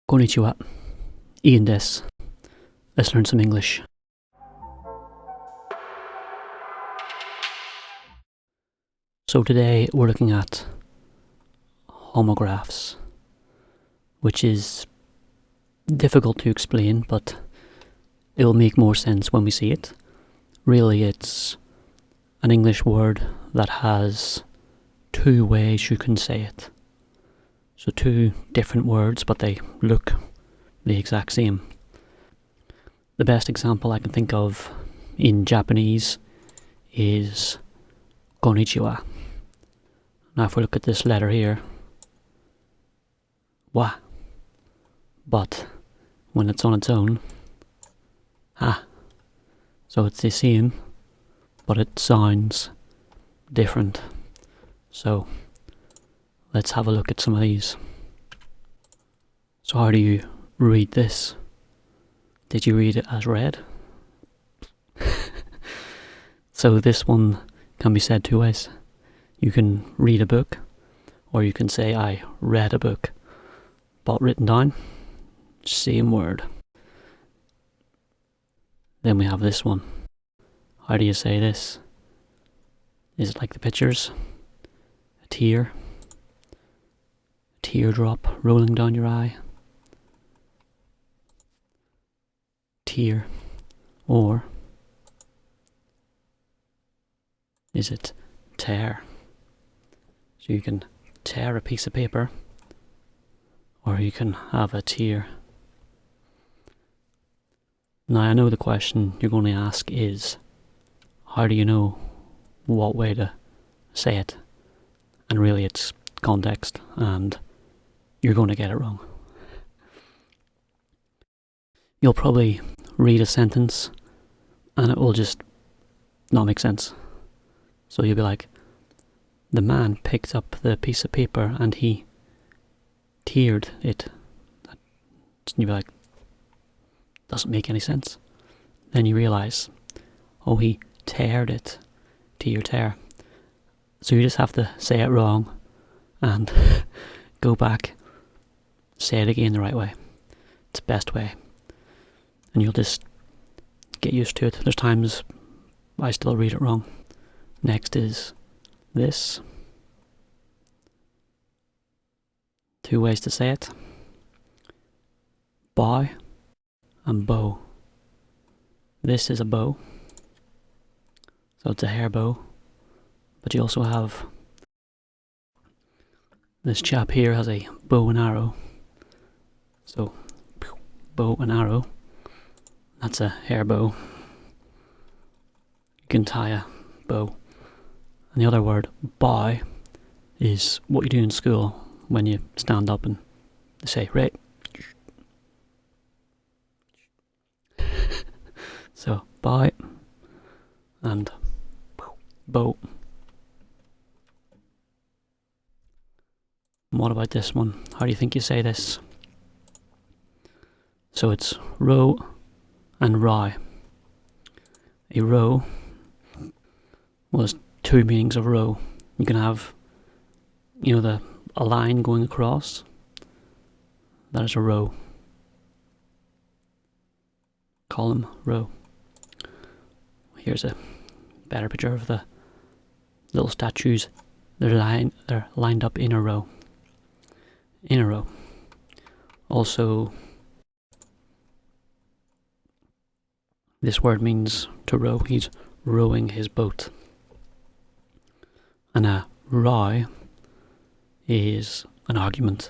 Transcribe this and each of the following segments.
Konnichiwa, Ian des. Let's learn some English. So today we're looking at homographs, which is difficult to explain, but it'll make more sense when we see it. Really, it's an English word that has two ways you can say it. So two different words, but they look the exact same. The best example I can think of in Japanese is konnichiwa. Now if we look at this letter here, wa. But when it's on its own, ha. So it's the same, but it sounds different. So let's have a look at some of these. So how do you read this? Did you read it as read? So this one can be said two ways. You can read a book, or you can say I read a book, but written down, same word. Then we have this one. How do you say this? Is it like the pictures? A tear? Teardrop rolling down your eye? Tear. Or is it tear? So you can tear a piece of paper, or you can have a tear. Now I know the question you're going to ask is, how do you know what way to say it? And really it's context, and you're going to get it wrong. You'll probably read a sentence and it will just not make sense. So you'll be like, the man picked up the piece of paper and he teared it. And you'll be like, doesn't make any sense. Then you realise, oh, he teared it. Tear. So you just have to say it wrong and go back, say it again the right way. It's the best way. And you'll just get used to it. There's times I still read it wrong. Next is this. Two ways to say it. Bow and bow. This is a bow. So it's a hair bow. But you also have this chap here has a bow and arrow. So bow and arrow. That's a hair bow. You can tie a bow. And the other word, bow, is what you do in school when you stand up and say, right. So, bow and bow. And what about this one? How do you think you say this? So it's row and row. A row, well, there's two meanings of row. You can have, a line going across. That is a row. Column, row. Here's a better picture of the little statues. They're lined up in a row. In a row. Also, this word means to row. He's rowing his boat. And a row is an argument.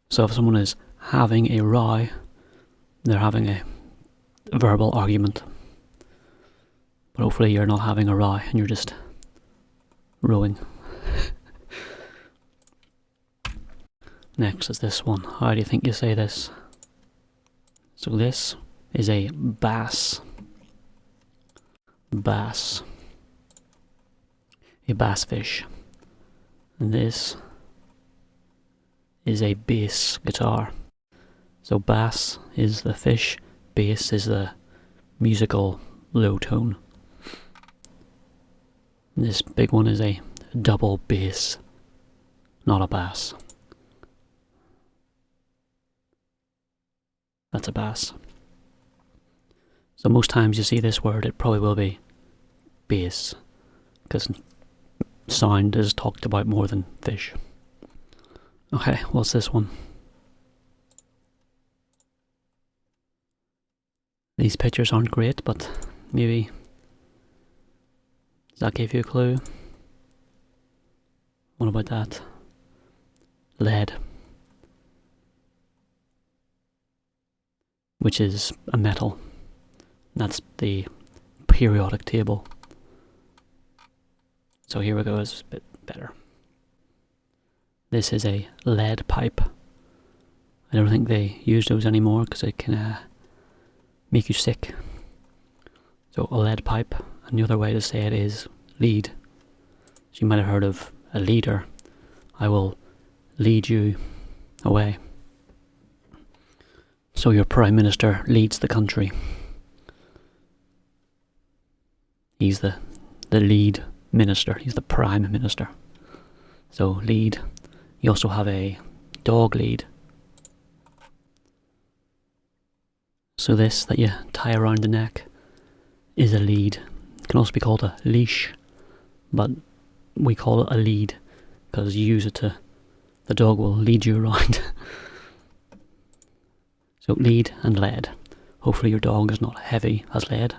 So if someone is having a row, they're having a verbal argument. But hopefully you're not having a row and you're just rowing. Next is this one. How do you think you say this? So this is a bass. Bass. A bass fish. And this is a bass guitar. So bass is the fish, bass is the musical low tone. And this big one is a double bass, not a bass. That's a bass. So most times you see this word, it probably will be bass, because sound is talked about more than fish. Okay, what's this one? These pictures aren't great, but maybe... Does that give you a clue? What about that? Lead. Which is a metal. That's the periodic table. So here we go, it's a bit better. This is a lead pipe. I don't think they use those anymore because it can make you sick. So a lead pipe, and the other way to say it is lead. So you might have heard of a leader. I will lead you away. So your Prime Minister leads the country. He's the lead minister. He's the Prime Minister. So lead. You also have a dog lead. So this that you tie around the neck is a lead. It can also be called a leash, but we call it a lead because you use it to... The dog will lead you around. So lead and lead. Hopefully your dog is not heavy as lead,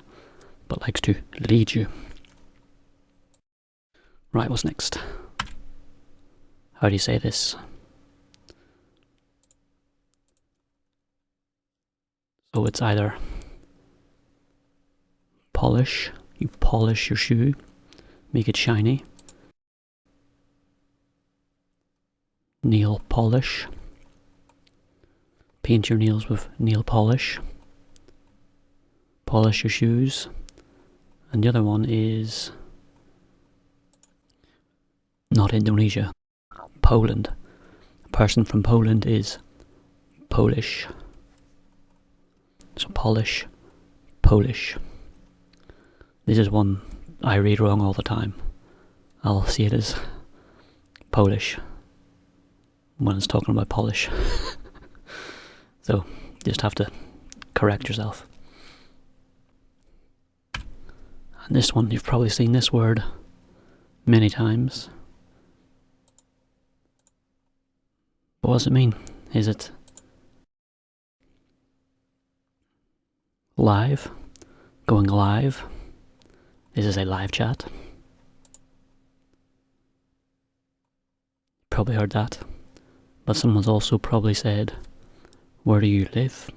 but likes to lead you. Right, what's next? How do you say this? So it's either polish, you polish your shoe, make it shiny. Nail polish. Paint your nails with nail polish. Polish your shoes. And the other one is not Indonesia, Poland. A person from Poland is Polish. So polish, Polish. This is one I read wrong all the time. I'll see it as Polish when it's talking about polish. So you just have to correct yourself. And this one, you've probably seen this word many times. What does it mean? Is it live? Going live? This is a live chat. Probably heard that. But someone's also probably said, where do you live?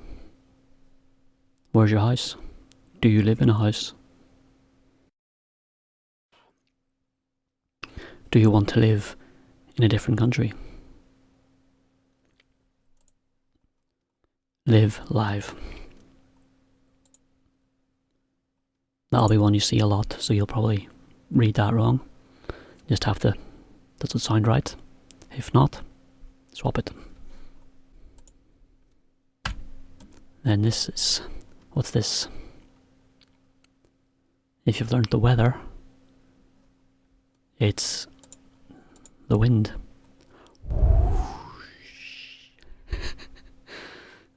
Where's your house? Do you live in a house? Do you want to live in a different country? Live live. That'll be one you see a lot, so you'll probably read that wrong. Just have to... Does it sound right? If not, swap it. Then this is... What's this? If you've learned the weather, it's the wind.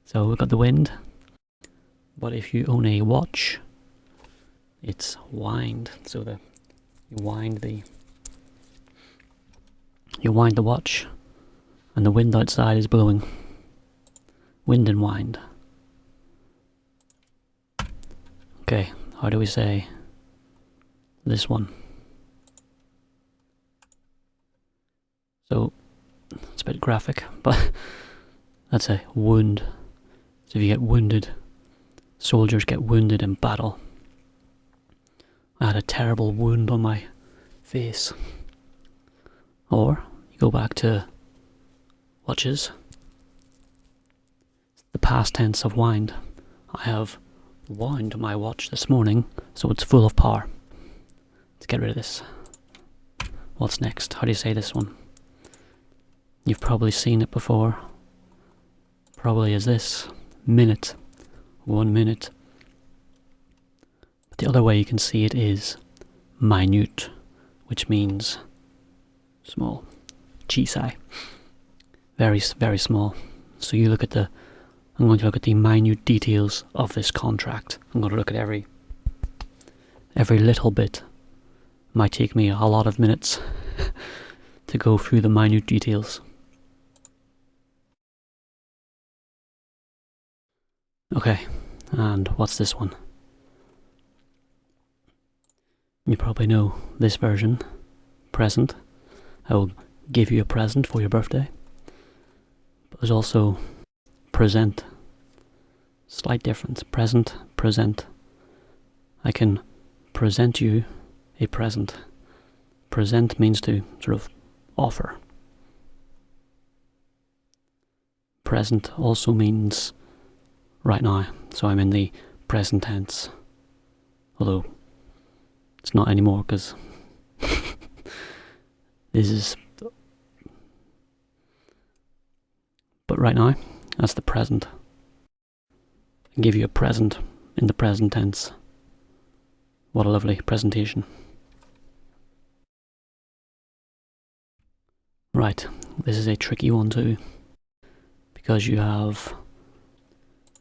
So we've got the wind, but if you own a watch, it's wind. So you wind the watch, and the wind outside is blowing. Wind and wind. Okay, how do we say this one? So it's a bit graphic, but that's a wound. So if you get wounded, soldiers get wounded in battle. I had a terrible wound on my face. Or you go back to watches. The past tense of wind. I have wound my watch this morning, so it's full of power. Let's get rid of this. What's next? How do you say this one? You've probably seen it before. Probably as this. Minute. 1 minute. But the other way you can see it is minute, which means small. Chisai. Very, very small. So you look at I'm going to look at the minute details of this contract. I'm going to look at every little bit. Might take me a lot of minutes to go through the minute details. Okay, and what's this one? You probably know this version. Present. I will give you a present for your birthday. But there's also present. Slight difference. Present, present. I can present you a present. Present means to sort of offer. Present also means right now, so I'm in the present tense. Although it's not anymore because this is. But right now, that's the present. I can give you a present in the present tense. What a lovely presentation. Right, this is a tricky one too, because you have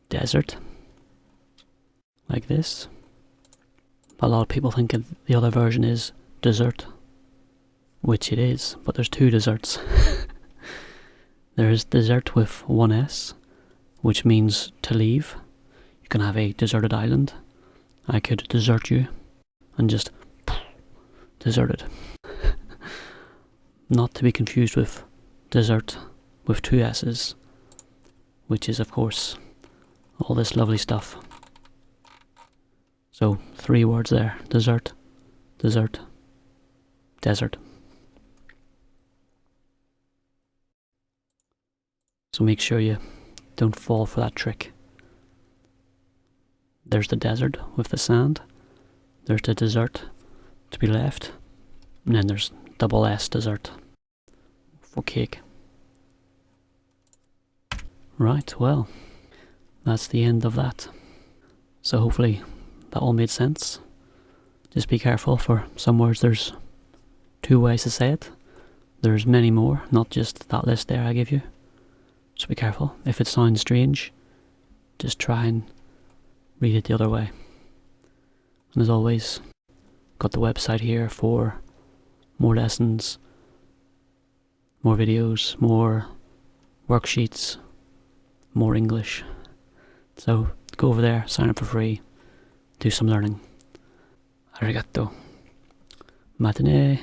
desert, like this. A lot of people think the other version is dessert, which it is, but there's two desserts. There's dessert with one S, which means to leave. You can have a deserted island. I could desert you and just deserted. Not to be confused with dessert with two S's, which is of course all this lovely stuff. So 3 words there: dessert, dessert, desert. So make sure you don't fall for that trick. There's the desert with the sand, there's the dessert to be left, and then there's double S dessert for cake. Right, well, that's the end of that. So hopefully that all made sense. Just be careful, for some words there's 2 ways to say it. There's many more, not just that list there I give you. So be careful. If it sounds strange, just try and read it the other way. And as always, got the website here for more lessons, more videos, more worksheets, more English. So go over there, sign up for free, do some learning. Arigato. Matinee.